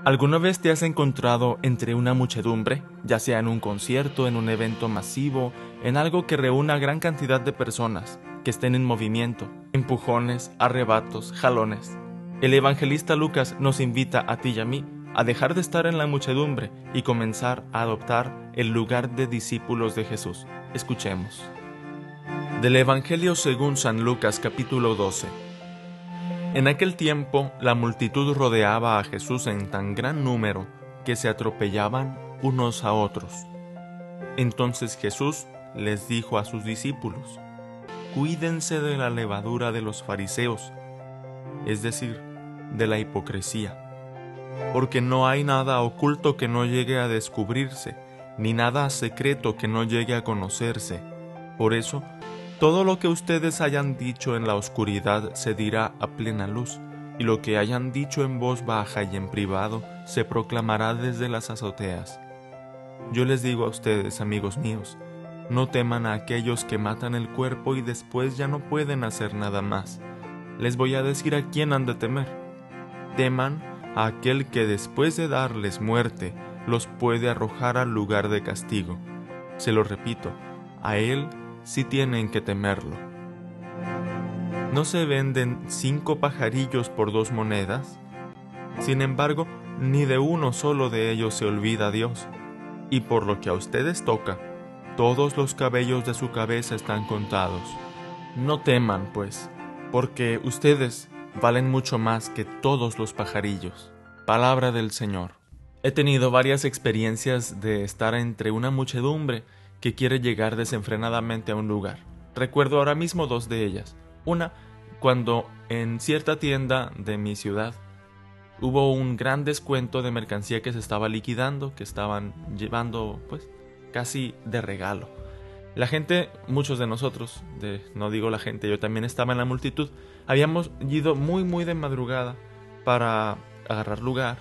¿Alguna vez te has encontrado entre una muchedumbre, ya sea en un concierto, en un evento masivo, en algo que reúna gran cantidad de personas, que estén en movimiento, empujones, arrebatos, jalones? El evangelista Lucas nos invita a ti y a mí a dejar de estar en la muchedumbre y comenzar a adoptar el lugar de discípulos de Jesús. Escuchemos. Del Evangelio según San Lucas capítulo 12. En aquel tiempo la multitud rodeaba a Jesús en tan gran número que se atropellaban unos a otros. Entonces Jesús les dijo a sus discípulos: cuídense de la levadura de los fariseos, es decir, de la hipocresía, porque no hay nada oculto que no llegue a descubrirse, ni nada secreto que no llegue a conocerse. Por eso, todo lo que ustedes hayan dicho en la oscuridad se dirá a plena luz, y lo que hayan dicho en voz baja y en privado se proclamará desde las azoteas. Yo les digo a ustedes, amigos míos, no teman a aquellos que matan el cuerpo y después ya no pueden hacer nada más. Les voy a decir a quién han de temer. Teman a aquel que después de darles muerte los puede arrojar al lugar de castigo. Se lo repito, a él sí tienen que temerlo. ¿No se venden 5 pajarillos por 2 monedas? Sin embargo, ni de uno solo de ellos se olvida Dios. Y por lo que a ustedes toca, todos los cabellos de su cabeza están contados. No teman, pues, porque ustedes valen mucho más que todos los pajarillos. Palabra del Señor. He tenido varias experiencias de estar entre una muchedumbre que quiere llegar desenfrenadamente a un lugar. Recuerdo ahora mismo 2 de ellas. Una, cuando en cierta tienda de mi ciudad hubo un gran descuento de mercancía que se estaba liquidando, que estaban llevando pues casi de regalo. La gente, muchos de nosotros, no digo la gente, yo también estaba en la multitud, habíamos ido muy de madrugada para agarrar lugar,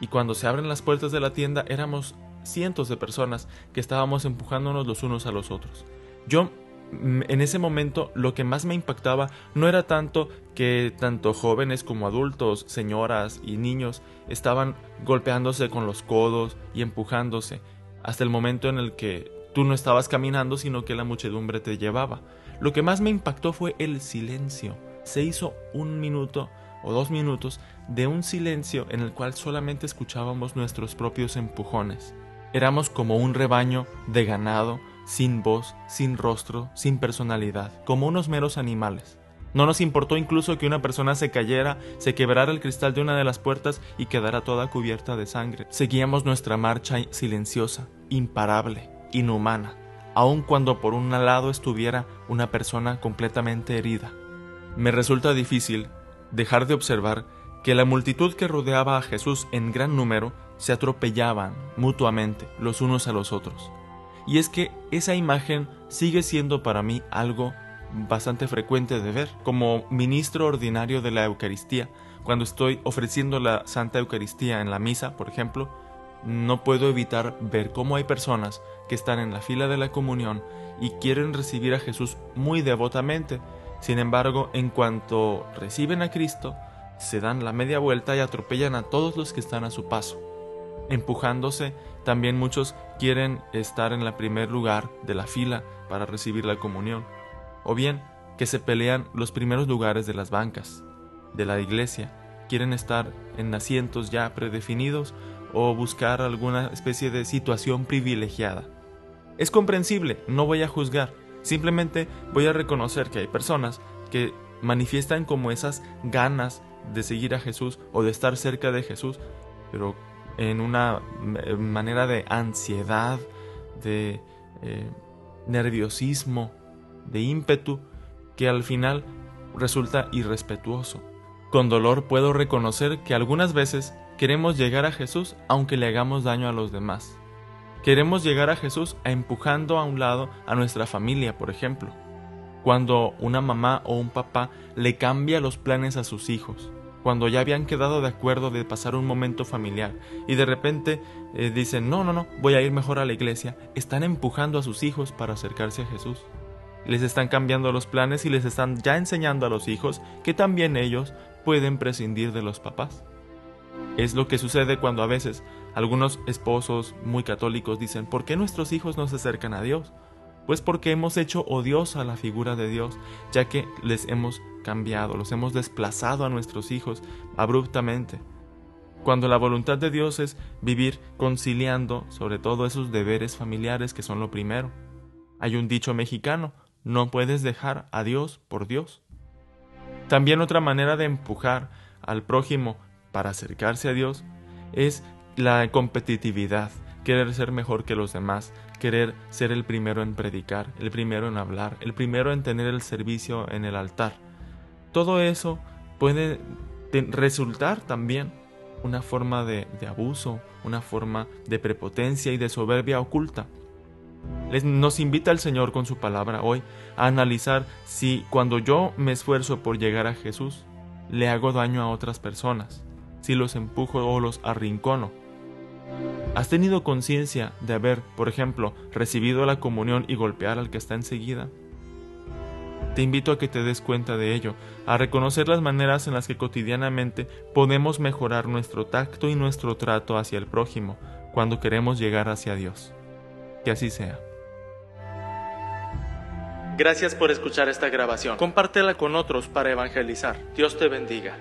y cuando se abren las puertas de la tienda éramos cientos de personas que estábamos empujándonos los unos a los otros. Yo, en ese momento, lo que más me impactaba no era tanto que tanto jóvenes como adultos, señoras y niños estaban golpeándose con los codos y empujándose, hasta el momento en el que tú no estabas caminando, sino que la muchedumbre te llevaba. Lo que más me impactó fue el silencio. Se hizo 1 minuto o 2 minutos de un silencio en el cual solamente escuchábamos nuestros propios empujones. Éramos como un rebaño de ganado, sin voz, sin rostro, sin personalidad, como unos meros animales. No nos importó incluso que una persona se cayera, se quebrara el cristal de una de las puertas y quedara toda cubierta de sangre. Seguíamos nuestra marcha silenciosa, imparable, inhumana, aun cuando por un lado estuviera una persona completamente herida. Me resulta difícil dejar de observar que la multitud que rodeaba a Jesús en gran número se atropellaban mutuamente los unos a los otros. Y es que esa imagen sigue siendo para mí algo bastante frecuente de ver. Como ministro ordinario de la Eucaristía, cuando estoy ofreciendo la Santa Eucaristía en la misa, por ejemplo, no puedo evitar ver cómo hay personas que están en la fila de la comunión y quieren recibir a Jesús muy devotamente. Sin embargo, en cuanto reciben a Cristo, se dan la media vuelta y atropellan a todos los que están a su paso. Empujándose, también muchos quieren estar en el primer lugar de la fila para recibir la comunión. O bien, que se pelean los primeros lugares de las bancas de la iglesia. Quieren estar en asientos ya predefinidos o buscar alguna especie de situación privilegiada. Es comprensible, no voy a juzgar. Simplemente voy a reconocer que hay personas que manifiestan como esas ganas de seguir a Jesús o de estar cerca de Jesús, pero en una manera de ansiedad, de nerviosismo, de ímpetu, que al final resulta irrespetuoso. Con dolor puedo reconocer que algunas veces queremos llegar a Jesús aunque le hagamos daño a los demás. Queremos llegar a Jesús empujando a un lado a nuestra familia, por ejemplo. Cuando una mamá o un papá le cambia los planes a sus hijos, cuando ya habían quedado de acuerdo de pasar un momento familiar y de repente dicen, no, voy a ir mejor a la iglesia, están empujando a sus hijos para acercarse a Jesús. Les están cambiando los planes y les están ya enseñando a los hijos que también ellos pueden prescindir de los papás. Es lo que sucede cuando a veces algunos esposos muy católicos dicen: ¿por qué nuestros hijos no se acercan a Dios? Pues porque hemos hecho odiosa la figura de Dios, ya que les hemos cambiado, los hemos desplazado a nuestros hijos abruptamente. Cuando la voluntad de Dios es vivir conciliando sobre todo esos deberes familiares que son lo primero. Hay un dicho mexicano: no puedes dejar a Dios por Dios. También otra manera de empujar al prójimo para acercarse a Dios es la competitividad, querer ser mejor que los demás, querer ser el primero en predicar, el primero en hablar, el primero en tener el servicio en el altar. Todo eso puede resultar también una forma de abuso, una forma de prepotencia y de soberbia oculta. Nos invita el Señor con su palabra hoy a analizar si cuando yo me esfuerzo por llegar a Jesús, le hago daño a otras personas, si los empujo o los arrincono. ¿Has tenido conciencia de haber, por ejemplo, recibido la comunión y golpear al que está enseguida? Te invito a que te des cuenta de ello, a reconocer las maneras en las que cotidianamente podemos mejorar nuestro tacto y nuestro trato hacia el prójimo cuando queremos llegar hacia Dios. Que así sea. Gracias por escuchar esta grabación. Compártela con otros para evangelizar. Dios te bendiga.